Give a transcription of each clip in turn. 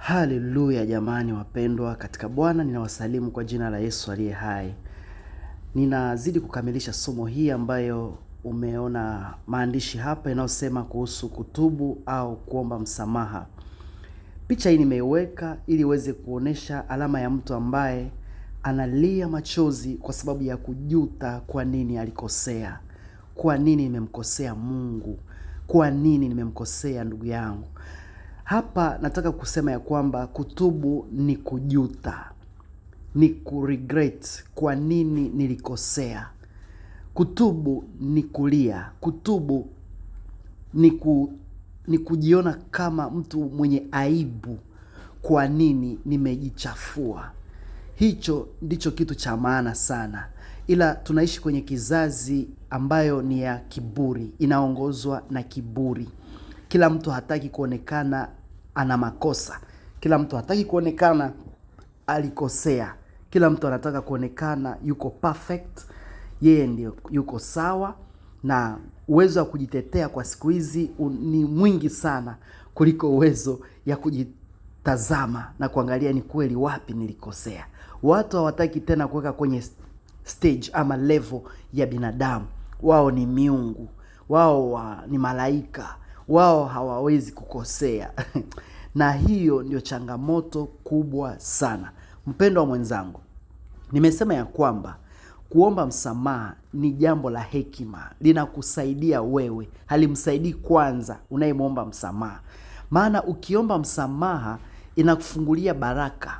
Haleluya jamani wapendwa katika Bwana, ninawasalimu kwa jina la Yesu aliye hai. Ninazidi kukamilisha somo hii ambayo umeona maandishi hapa inayosema kuhusu kutubu au kuomba msamaha. Picha hii nimeiweka ili iweze kuonesha alama ya mtu ambaye analia machozi kwa sababu ya kujuta kwa nini alikosea. Kwa nini nimemkosea Mungu? Kwa nini nimemkosea ndugu yangu? Hapa nataka kusema ya kwamba kutubu ni kujuta, ni kuregret kwa nini nilikosea. Kutubu ni kulia, kutubu ni kujiona kama mtu mwenye aibu kwa nini nimejichafua. Hicho ndicho kitu cha maana sana. Ila tunaishi kwenye kizazi ambayo ni ya kiburi, inaongozwa na kiburi. Kila mtu hataki kuonekana ana makosa. Kila mtu hataki kuonekana alikosea. Kila mtu anataka kuonekana yuko perfect. Yeye ndio yuko sawa, na uwezo wa kujitetea kwa siku hizi ni mwingi sana kuliko uwezo ya kujitazama na kuangalia ni kweli wapi nilikosea. Watu hawataki tena kuweka kwenye stage ama level ya binadamu. Wao ni miungu. Wao ni malaika. Wao hawawezi kukosea. Na hiyo ndio changamoto kubwa sana. Mpendwa wa mwenzangu, nimesema ya kwamba kuomba msamaha ni jambo la hekima. Linakusaidia wewe, halimsaidii kwanza unayemwomba msamaha. Maana ukiomba msamaha inakufungulia baraka.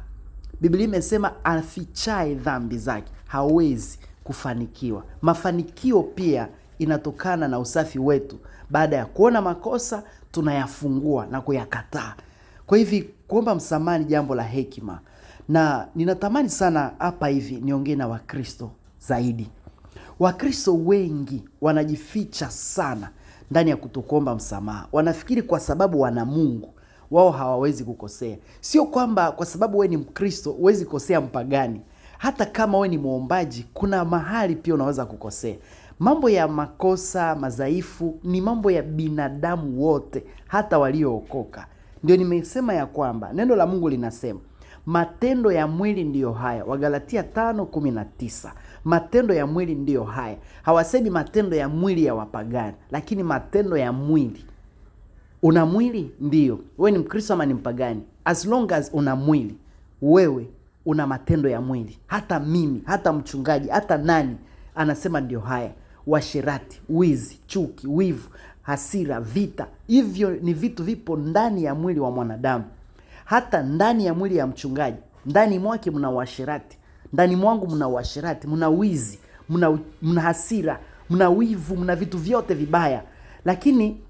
Biblia imesema afichaye dhambi zake hawezi kufanikiwa. Mafanikio pia inatokana na usafi wetu. Baada ya kuona makosa, tunayafungua na kuyakataa. Kwa hivi kuomba msamaha ni jambo la hekima. Na ninatamani sana hapa hivi niongee na Wakristo zaidi. Wakristo wengi wanajificha sana ndani ya kutokuomba msamaha. Wanafikiri kwa sababu wana Mungu, wao hawawezi kukosea. Sio kwamba kwa sababu wewe ni Mkristo huwezi kukosea mpagani. Hata kama wewe ni muombaji, kuna mahali pia unaweza kukosea. Mambo ya makosa, madhaifu ni mambo ya binadamu wote, hata waliookoka. Ndio nimesema ya kwamba neno la Mungu linasema matendo ya mwili ndiyo haya. Wagalatia 5:19. Matendo ya mwili ndiyo haya. Hawasemi matendo ya mwili ya wapagani, lakini matendo ya mwili. Una mwili? Ndiyo. Wewe ni Mkristo ama ni mpagani? As long as una mwili, wewe una matendo ya mwili. Hata mimi, hata mchungaji, hata nani anasema ndio haya: uasherati, wizi, chuki, wivu, hasira, vita. Hivyo ni vitu vipo ndani ya mwili wa mwanadamu. Hata ndani ya mwili ya mchungaji, ndani mwake mna uasherati. Ndani mwangu mna uasherati, mna wizi, mna hasira, mna wivu, mna vitu vyote vibaya. Lakini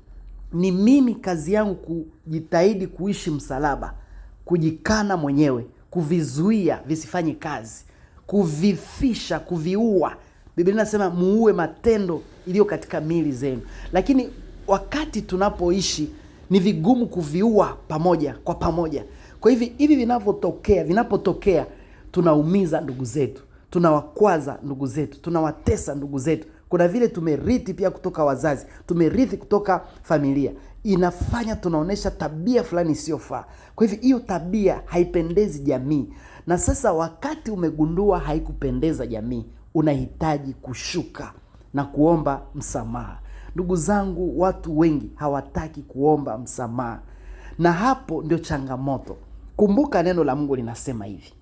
ni mimi kazi yangu kujitahidi kuishi msalaba, kujikana mwenyewe, kuvizuia visifanye kazi, kuvifisha, kuviua. Biblia inasema muue matendo iliyo katika miili zenu. Lakini wakati tunapoishi ni vigumu kuviua kwa pamoja. Kwa hivi vinapotokea tunaumiza ndugu zetu, tunawakwaza ndugu zetu, tunawatesa ndugu zetu. Kuna vile tumerithi pia kutoka wazazi, tumerithi kutoka familia. Inafanya tunaonesha tabia fulani isiyofaa. Kwa hivyo hiyo tabia haipendezi jamii. Na sasa wakati umegundua haikupendeza jamii, unahitaji kushuka na kuomba msamaha. Ndugu zangu, watu wengi hawataki kuomba msamaha. Na hapo ndio changamoto. Kumbuka neno la Mungu linasema hivi.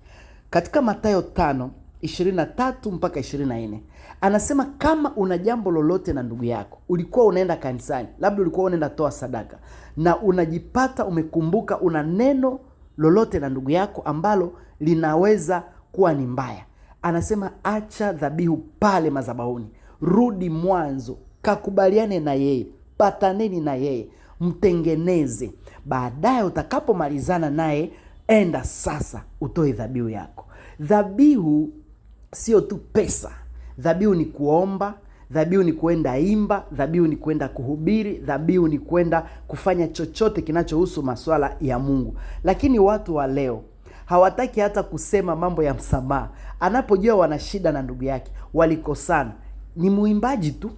Katika Mathayo 5:23-24. Anasema kama una jambo lolote na ndugu yako, ulikuwa unaenda kanisani, labda ulikuwa unaenda toa sadaka, na unajipata umekumbuka una neno lolote na ndugu yako ambalo linaweza kuwa ni mbaya. Anasema acha dhabihu pale madhabahuni. Rudi mwanzo, kakubaliane na yeye, pataneni na yeye, mtengeneze. Baadaye utakapomalizana naye, enda sasa utoe dhabihu yako. Dhabihu sio tu pesa. Dhabihu ni kuomba, dhabihu ni kwenda imba, dhabihu ni kwenda kuhubiri, dhabihu ni kwenda kufanya chochote kinachohusu masuala ya Mungu. Lakini watu wa leo hawataki hata kusema mambo ya msamaha. Anapojua wana shida na ndugu yake, walikosana, ni muimbaji tu,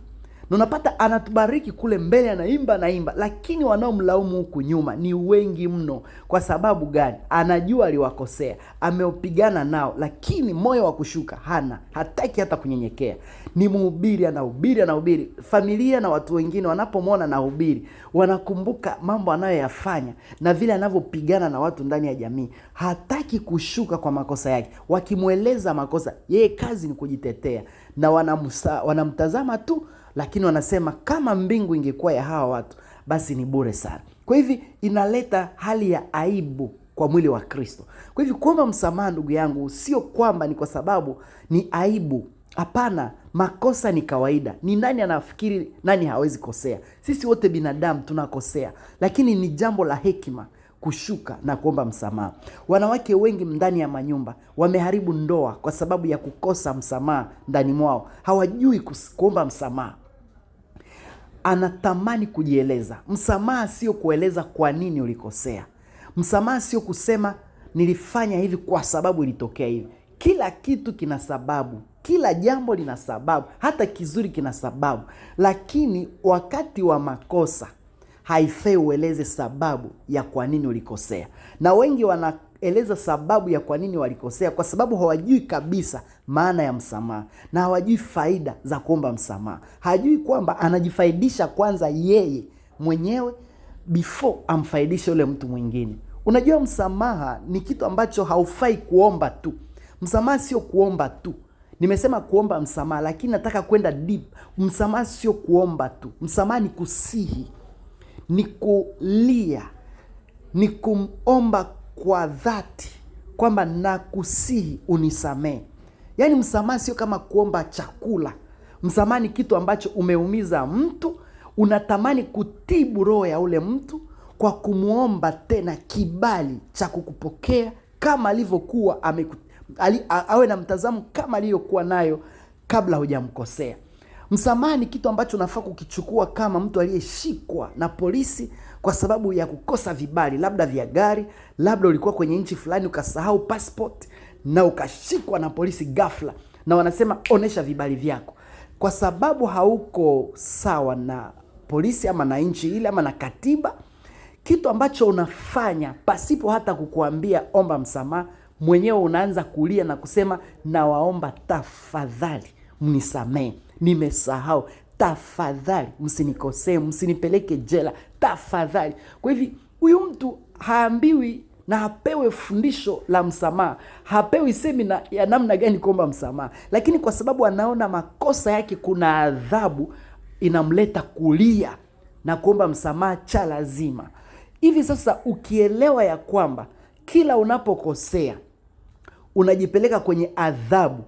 Na unapata anatubariki kule mbele, anaimba, lakini wanaomlaumu huku nyuma ni wengi mno. Kwa sababu gani? Anajua aliwakosea, ameupigana nao, lakini moyo wa kushuka hana, hataki hata kunyenyekea. Ni mhubiri, anahubiri. Familia na watu wengine wanapomwona anahubiri, wanakumbuka mambo anayoyafanya na vile anavyopigana na watu ndani ya jamii. Hataki kushuka kwa makosa yake. Wakimweleza makosa, yeye kazi ni kujitetea, na wanamtazama tu, lakini wanasema kama mbingu ingekuwa ya hawa watu basi ni bure sana. Kwa hivi inaleta hali ya aibu kwa mwili wa Kristo. Kwa hivi kuomba msamaha, ndugu yangu, sio kwamba ni kwa sababu ni aibu. Hapana, makosa ni kawaida. Ni nani anafikiri nani hawezi kosea? Sisi wote binadamu tunakosea, lakini ni jambo la hekima kushuka na kuomba msamaha. Wanawake wengi ndani ya manyumba wameharibu ndoa kwa sababu ya kukosa msamaha ndani mwao. Hawajui kuomba msamaha. Anatamani kujieleza. Msamaha sio kueleza kwa nini ulikosea. Msamaha sio kusema nilifanya hivi kwa sababu ilitokea hivi. Kila kitu kina sababu. Kila jambo lina sababu. Hata kizuri kina sababu. Lakini wakati wa makosa haifai ueleze sababu ya kwa nini ulikosea. Na wengi wanaeleza sababu ya kwa nini walikosea kwa sababu hawajui kabisa maana ya msamaha, na hawajui faida za kuomba msamaha. Hajui kwamba anajifaidisha kwanza yeye mwenyewe before amfaidishe yule mtu mwingine. Unajua, msamaha ni kitu ambacho haufai kuomba tu. Msamaha sio kuomba tu. Nimesema kuomba msamaha, lakini nataka kwenda deep. Msamaha sio kuomba tu. Msamaha ni kusihi, ni kulia, ni kumomba kwa dhati kwamba nakusihi unisamee. Yaani msamaha sio kama kuomba chakula. Msamaha ni kitu ambacho umeumiza mtu, unatamani kutibu roho ya ule mtu kwa kumuomba tena kibali cha kukupokea kama alivyokuwa awe na mtazamo kama aliyokuwa nayo kabla hujamkosea. Msamaha ni kitu ambacho unafaa kukichukua kama mtu aliyeshikwa na polisi kwa sababu ya kukosa vibali, labda vya gari, labda ulikuwa kwenye nchi fulani ukasahau passport na ukashikwa na polisi ghafla, na wanasema onesha vibali vyako. Kwa sababu hauko sawa na polisi ama na nchi ile ama na katiba, kitu ambacho unafanya pasipo hata kukuambia omba msamaha, mwenyewe unaanza kulia na kusema nawaomba tafadhali mnisamee, nimesahau, tafadhali msinikosee, msinipeleke jela, tafadhali. Kwa hivi huyu mtu haambiwi na hapewe fundisho la msamaha, hapewi semina ya namna gani kuomba msamaha, lakini kwa sababu anaona makosa yake kuna adhabu, inamleta kulia na kuomba msamaha cha lazima. Hivi sasa ukielewa ya kwamba kila unapokosea unajipeleka kwenye adhabu,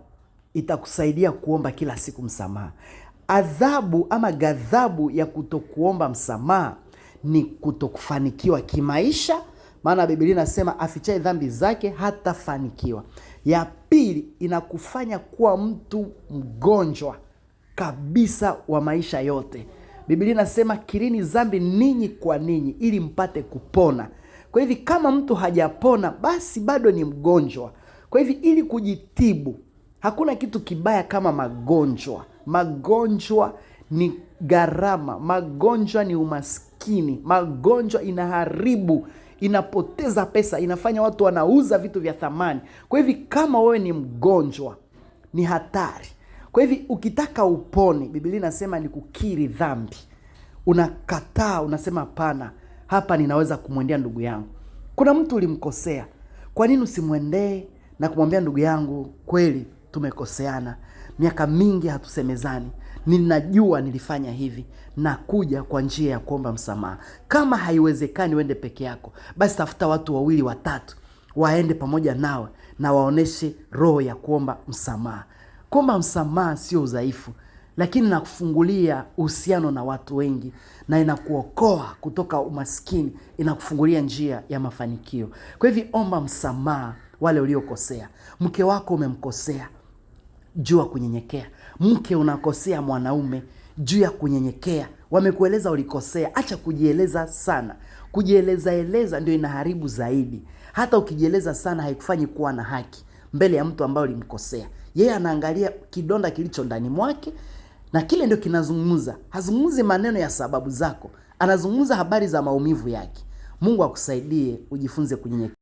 itakusaidia kuomba kila siku msamaha. Adhabu ama ghadhabu ya kutokuomba msamaha ni kutokufanikiwa kimaisha, maana Biblia inasema afichaye dhambi zake hatafanikiwa. Ya pili, inakufanya kuwa mtu mgonjwa kabisa wa maisha yote. Biblia inasema kirini dhambi ninyi kwa ninyi ili mpate kupona. Kwa hivi kama mtu hajapona basi bado ni mgonjwa. Kwa hivi ili kujitibu, hakuna kitu kibaya kama magonjwa. Magonjwa ni gharama, magonjwa ni umaskini, magonjwa inaharibu, inapoteza pesa, inafanya watu wanauza vitu vya thamani. Kwa hivi kama wewe ni mgonjwa ni hatari. Kwa hivi ukitaka upone, Biblia inasema ni kukiri dhambi. Unakataa, unasema hapana, hapa ninaweza kumwendea ndugu yangu. Kuna mtu ulimkosea, kwa nini usimwendee na kumwambia ndugu yangu, kweli tumekoseana, miaka mingi hatusemezani, ninajua nilifanya hivi, na kuja kwa njia ya kuomba msamaha. Kama haiwezekani uende peke yako, basi tafuta watu 2 watatu waende pamoja nawe na waoneshe roho ya kuomba msamaha. Kuomba msamaha sio udhaifu, lakini inakufungulia uhusiano na watu wengi, na inakuokoa kutoka umaskini, inakufungulia njia ya mafanikio. Kwa hivyo omba msamaha wale uliokosea. Mke wako umemkosea, jua kunyenyekea. Mke unakosea mwanaume, juu ya kunyenyekea. Wamekueleza ulikosea, acha kujieleza sana. Kujieleza ndio inaharibu zaidi. Hata ukijieleza sana haikufanyi kuwa na haki mbele ya mtu ambaye ulimkosea. Yeye anaangalia kidonda kilicho ndani mwake na kile ndio kinazungumza. Hazungumzi maneno ya sababu zako, anazungumza habari za maumivu yake. Mungu akusaidie ujifunze kunyenyekea.